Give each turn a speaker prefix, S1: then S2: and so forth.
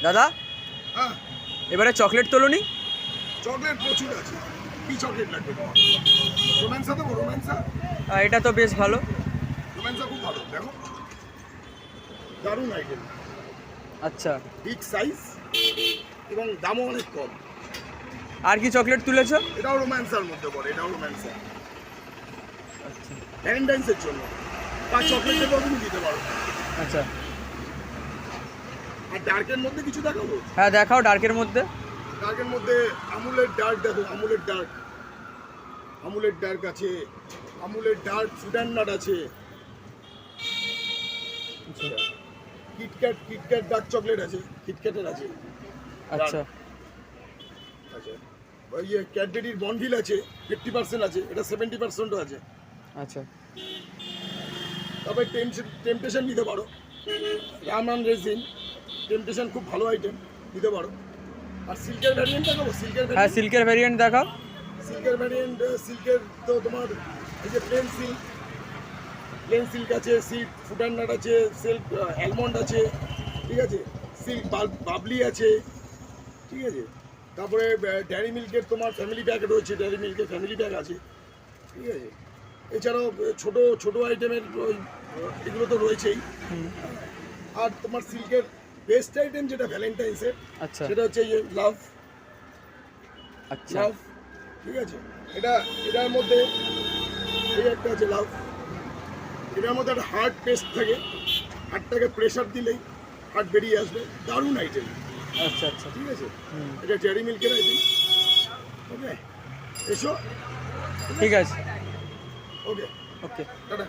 S1: দাদা
S2: হ্যাঁ
S1: এবারে চকলেট তোলনি?
S2: চকলেট প্রচুর আছে। কি চকলেট লাগবে তোমার? রোম্যান্সা দেবো? রোম্যান্সা
S1: এটা তো বেশ ভালো।
S2: রোম্যান্সা খুব ভালো, দেখো দারুণ আইটেম,
S1: আচ্ছা,
S2: বিগ সাইজ এবং দামও অনেক কম।
S1: আর কি চকলেট তুলেছো?
S2: এটাও রোম্যান্সার মধ্যে পড়ে, এটাও রোম্যান্সা
S1: আচ্ছা
S2: ভ্যালেন্টাইন্সের জন্য। আর চকলেটের বদলে তুমি দিতে পারো।
S1: আচ্ছা,
S2: আর ডার্কের মধ্যে কিছু দেখাবো?
S1: হ্যাঁ দেখাও। ডার্কের মধ্যে?
S2: ডার্কের মধ্যে আমুলের ডার্ক দেখো, আমুলের ডার্ক, আমুলের ডার্ক আছে, আমুলের ডার্ক ফুডান নাট আছে, কিটক্যাট, কিটক্যাট ডার্ক চকলেট আছে, কিটক্যাটের আছে।
S1: আচ্ছা
S2: আচ্ছা, ওই যে ক্যাডবেরির বনভিল আছে, 50% আছে, এটা 70%ও আছে।
S1: আচ্ছা,
S2: তবে টেম্পটেশন নিতে পারো, রামান রেজিন টেম্পটেশন খুব ভালো আইটেম, নিতে পারো। আর সিল্কের ভ্যারিয়েন্ট দেখাবো? সিল্কের
S1: হ্যাঁ সিল্কের ভ্যারিয়েন্ট দেখাও।
S2: সিল্কের ভ্যারিয়েন্ট, সিল্কের তো তোমার এই যে প্লেন সিল্ক, প্লেন সিল্ক আছে, সিল্ক ফুডান নাট আছে, সিল্ক অ্যালমন্ড আছে, ঠিক আছে, সিল্ক বাবলি আছে, ঠিক আছে। তারপরে ডেয়ারি মিল্কের তোমার ফ্যামিলি প্যাক রয়েছে, ডেয়ারি মিল্কের ফ্যামিলি প্যাক আছে, ঠিক আছে। এছাড়াও ছোট ছোট আইটেমের ওই এগুলো তো রয়েছেই। আর তোমার সিল্কের বেস্ট আইটেম যেটা ভ্যালেন্টাইন্সের,
S1: আচ্ছা
S2: সেটা হচ্ছে এই লাভ,
S1: আচ্ছা
S2: লাভ, ঠিক আছে। এটার মধ্যে এই একটা আছে লাভ, এটার মধ্যে একটা হার্ট পেস্ট থাকে, হার্টটাকে প্রেশার দিলেই হার্ট বেরিয়ে আসবে, দারুণ আইটেম,
S1: আচ্ছা আচ্ছা
S2: ঠিক আছে। এটা ডেয়ারি মিল্কের আইটেম, ওকে। এসো,
S1: ঠিক আছে।
S2: ওকে,
S1: ওকে।
S2: টাটা।